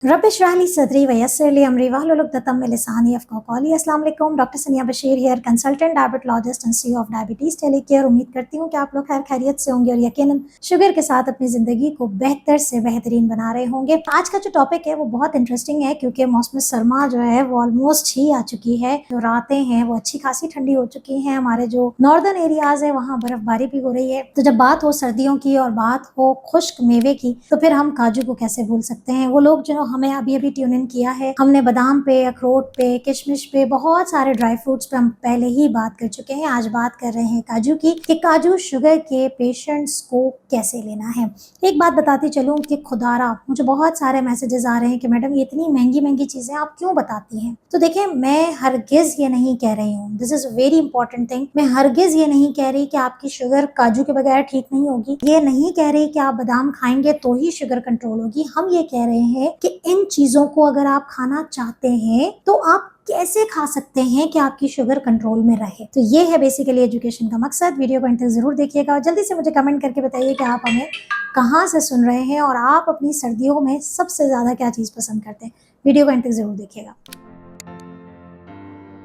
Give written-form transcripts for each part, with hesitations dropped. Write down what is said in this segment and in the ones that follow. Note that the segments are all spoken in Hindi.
रब इशरह ली सदरी वयस्सिर ली अमरी वहलुल उक़दतम मिन लिसानी यफ़क़हू क़ौली। अस्सलाम वालेकुम, डॉक्टर सनिया Bashir here, consultant diabetologist and CEO of diabetes टेलीकेयर। उम्मीद करती हूँ कि आप लोग खैर खैरियत से होंगे और यकीनन शुगर के साथ अपनी ज़िंदगी को बेहतर से बेहतरीन बना रहे होंगे। आज का जो टॉपिक है वो बहुत इंटरेस्टिंग है क्योंकि मौसम सरमा जो है वो ऑलमोस्ट ही आ चुकी है। जो रातें हैं वो अच्छी खासी ठंडी हो चुकी हैं। हमारे जो नॉर्दर्न एरियाज है वहाँ बर्फबारी भी हो रही है। तो जब बात हो सर्दियों की और बात हो खुश्क मेवे की तो फिर हम काजू को कैसे भूल सकते हैं। वो लोग जो हमें अभी अभी ट्यून इन किया है, हमने बादाम पे, अखरोट पे, किशमिश पे, बहुत सारे ड्राई फ्रूट्स पे हम पहले ही बात कर चुके हैं। आज बात कर रहे हैं काजू की कि काजू शुगर के पेशेंट्स को कैसे लेना है। एक बात बताती चलूं कि खुदारा मुझे बहुत सारे मैसेजेस आ रहे हैं कि मैडम ये इतनी महंगी महंगी चीजें आप क्यों बताती हैं। तो देखिए, मैं हरगिज ये नहीं कह रही हूँ, this is very important thing, मैं हरगिज ये नहीं कह रही कि आपकी शुगर काजू के बगैर ठीक नहीं होगी। ये नहीं कह रही कि आप बादाम खाएंगे तो ही शुगर कंट्रोल होगी। हम ये कह रहे हैं कि इन चीजों को अगर आप खाना चाहते हैं तो आप कैसे खा सकते हैं कि आपकी शुगर कंट्रोल में रहे। तो ये है बेसिकली एजुकेशन का मकसद। वीडियो को अंत तक जरूर देखिएगा और जल्दी से मुझे कमेंट करके बताइए कि आप हमें कहाँ से सुन रहे हैं और आप अपनी सर्दियों में सबसे ज्यादा क्या चीज पसंद करते हैं। वीडियो को अंत तक जरूर देखिएगा।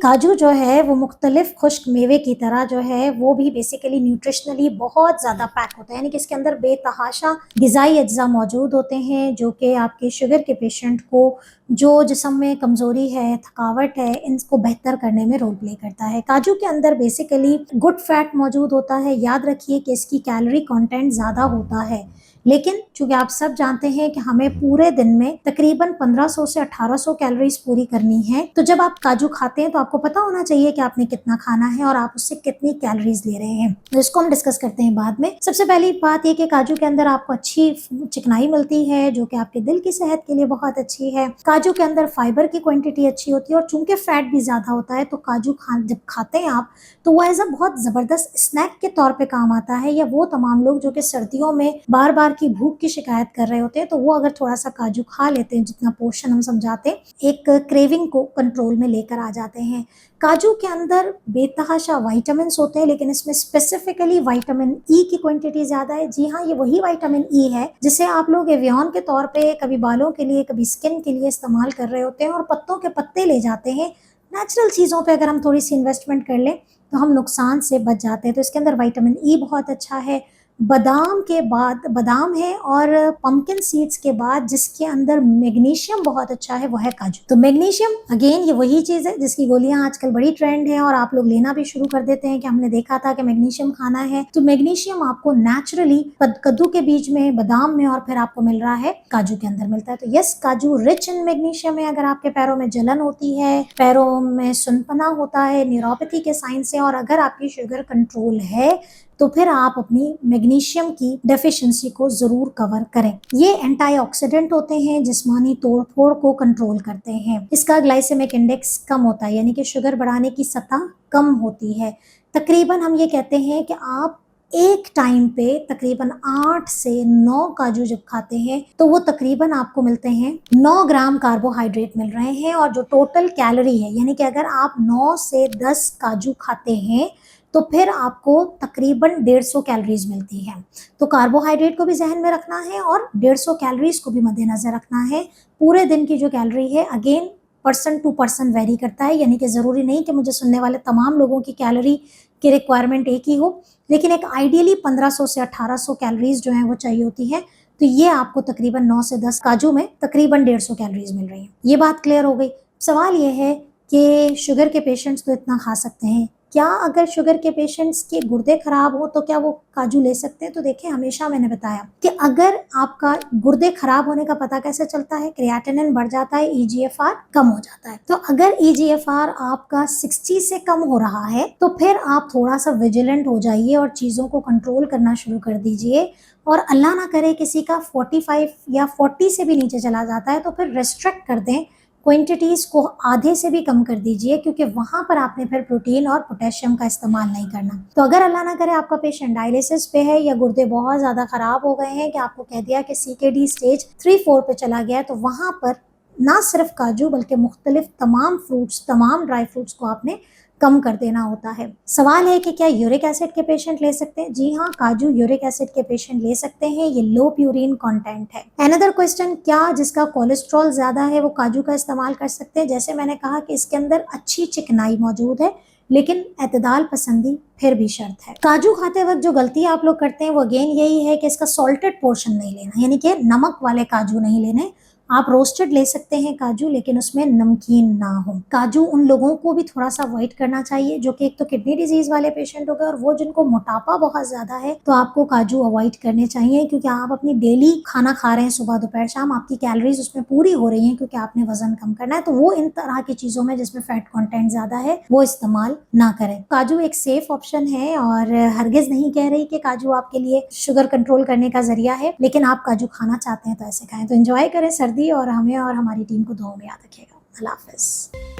काजू जो है वो मुख्तलिफ खुश्क मेवे की तरह जो है वो भी बेसिकली न्यूट्रिशनली बहुत ज़्यादा पैक होता है, यानी कि इसके अंदर बेतहाशा ग़िज़ाई अज्जा मौजूद होते हैं जो कि आपके शुगर के पेशेंट को जो जिस्म में कमज़ोरी है, थकावट है, इनको बेहतर करने में रोल प्ले करता है। काजू के अंदर बेसिकली गुड फैट मौजूद होता है। याद रखिए कि इसकी कैलोरी कंटेंट ज़्यादा होता है, लेकिन चूंकि आप सब जानते हैं कि हमें पूरे दिन में तकरीबन 1500 से 1800 कैलोरीज पूरी करनी है, तो जब आप काजू खाते हैं तो आपको पता होना चाहिए कि आपने कितना खाना है और आप उससे कितनी कैलोरीज ले रहे हैं। तो इसको हम डिस्कस करते हैं बाद में। सबसे पहली बात यह कि काजू के अंदर आपको अच्छी चिकनाई मिलती है जो कि आपके दिल की सेहत के लिए बहुत अच्छी है। काजू के अंदर फाइबर की क्वांटिटी अच्छी होती है और चूंकि फैट भी ज्यादा होता है तो काजू जब खाते हैं आप तो वो एज अ बहुत जबरदस्त स्नैक के तौर पे काम आता है। या वो तमाम लोग जो कि सर्दियों में बार बार की भूख की शिकायत कर रहे होते हैं तो वो अगर थोड़ा सा काजू खा लेते हैं, जितना पोर्शन हम समझाते हैं, एक क्रेविंग को कंट्रोल में लेकर आ जाते हैं। काजू के अंदर बेतहाशा विटामिन होते हैं, लेकिन इसमें स्पेसिफिकली विटामिन ई की क्वांटिटी ज्यादा है। जी हाँ, ये वही विटामिन ई है जिसे आप लोग एवियन के तौर पे कभी बालों के लिए, कभी स्किन के लिए इस्तेमाल कर रहे होते हैं और पत्तों के पत्ते ले जाते हैं। नेचुरल चीज़ों पे अगर हम थोड़ी सी इन्वेस्टमेंट कर लें तो हम नुकसान से बच जाते हैं। तो इसके अंदर विटामिन ई बहुत अच्छा है। बादाम के बाद बादाम है और पंपकिन सीड्स के बाद जिसके अंदर मैग्नीशियम बहुत अच्छा है वो है काजू। तो मैग्नीशियम अगेन ये वही चीज़ है जिसकी गोलियां आजकल बड़ी ट्रेंड है और आप लोग लेना भी शुरू कर देते हैं कि हमने देखा था कि मैग्नीशियम खाना है। तो मैग्नीशियम आपको नेचुरली कद्दू के बीज में, बादाम में और फिर आपको मिल रहा है काजू के अंदर मिलता है। तो यस, काजू रिच इन मैग्नीशियम है। अगर आपके पैरों में जलन होती है, पैरों में सुनपना होता है, न्यूरोपैथी के साइन से, और अगर आपकी शुगर कंट्रोल है तो फिर आप अपनी मैग्नीशियम की डेफिशिएंसी को जरूर कवर करें। ये एंटीऑक्सीडेंट होते हैं, जिस्मानी तोड़फोड़ को कंट्रोल करते हैं। इसका ग्लाइसेमिक इंडेक्स कम होता है, यानी कि शुगर बढ़ाने की सतह कम होती है। तकरीबन हम ये कहते हैं कि आप एक टाइम पे तकरीबन 8 से 9 काजू जब खाते हैं तो वो तकरीबन आपको मिलते हैं 9 ग्राम कार्बोहाइड्रेट मिल रहे हैं। और जो टोटल कैलोरी है, यानी कि अगर आप 9 से 10 काजू खाते हैं तो फिर आपको तकरीबन 150 कैलोरीज मिलती है। तो कार्बोहाइड्रेट को भी जहन में रखना है और 150 कैलोरीज को भी मद्देनजर रखना है। पूरे दिन की जो कैलोरी है again person to person vary करता है, यानी कि ज़रूरी नहीं कि मुझे सुनने वाले तमाम लोगों की कैलोरी की रिक्वायरमेंट एक ही हो, लेकिन एक आइडियली 1500 से 1800 कैलोरीज जो है वो चाहिए होती है। तो ये आपको तकरीबन 9 से 10 काजू में तकरीबन 150 कैलोरीज मिल रही है। ये बात क्लियर हो गई। सवाल ये है कि शुगर के पेशेंट्स तो इतना खा सकते हैं, क्या अगर शुगर के पेशेंट्स के गुर्दे खराब हो तो क्या वो काजू ले सकते हैं? तो देखिए, हमेशा मैंने बताया कि अगर आपका गुर्दे खराब होने का पता कैसे चलता है, क्रिएटिनिन बढ़ जाता है, ईजीएफआर कम हो जाता है। तो अगर ईजीएफआर आपका 60 से कम हो रहा है तो फिर आप थोड़ा सा विजिलेंट हो जाइए और चीजों को कंट्रोल करना शुरू कर दीजिए। और अल्लाह ना करे किसी का 45 या 40 से भी नीचे चला जाता है तो फिर रेस्ट्रिक्ट कर दें, क्वांटिटीज को आधे से भी कम कर दीजिए, क्योंकि वहां पर आपने फिर प्रोटीन और पोटेशियम का इस्तेमाल नहीं करना। तो अगर अल्लाह ना करे आपका पेशेंट डायलिसिस पे है या गुर्दे बहुत ज्यादा खराब हो गए हैं कि आपको कह दिया कि सीकेडी स्टेज 3-4 पे चला गया है, तो वहां पर ना सिर्फ काजू बल्कि मुख्तलिफ तमाम फ्रूट्स, तमाम ड्राई फ्रूट्स को आपने कम कर देना होता है। सवाल है कि क्या यूरिक एसिड के पेशेंट ले सकते हैं? जी हाँ, काजू यूरिक एसिड के पेशेंट ले सकते हैं, ये लो प्यूरिन कंटेंट है। अनदर क्वेश्चन, क्या जिसका कोलेस्ट्रॉल ज्यादा है वो काजू का इस्तेमाल कर सकते हैं? जैसे मैंने कहा कि इसके अंदर अच्छी चिकनाई मौजूद है, लेकिन एतदाल पसंदी फिर भी शर्त है। काजू खाते वक्त जो गलती आप लोग करते हैं वो अगेन यही है कि इसका सॉल्टेड पोर्शन नहीं लेना, यानी कि नमक वाले काजू नहीं लेने। आप रोस्टेड ले सकते हैं काजू, लेकिन उसमें नमकीन ना हो। काजू उन लोगों को भी थोड़ा सा अवॉइड करना चाहिए जो कि एक तो किडनी डिजीज वाले पेशेंट हो गए, और वो जिनको मोटापा बहुत ज्यादा है, तो आपको काजू अवॉइड करने चाहिए, क्योंकि आप अपनी डेली खाना खा रहे हैं सुबह दोपहर शाम, आपकी कैलोरीज उसमें पूरी हो रही हैं क्योंकि आपने वजन कम करना है। तो वो इन तरह की चीजों में जिसमें फैट कंटेंट ज्यादा है वो इस्तेमाल ना करें। काजू एक सेफ ऑप्शन है, और हरगिज नहीं कह रही कि काजू आपके लिए शुगर कंट्रोल करने का जरिया है, लेकिन आप काजू खाना चाहते हैं तो ऐसे खाएं। तो एंजॉय करें सर्दी, और हमें और हमारी टीम को दुआ में याद रखिएगा। अल्लाह हाफिज।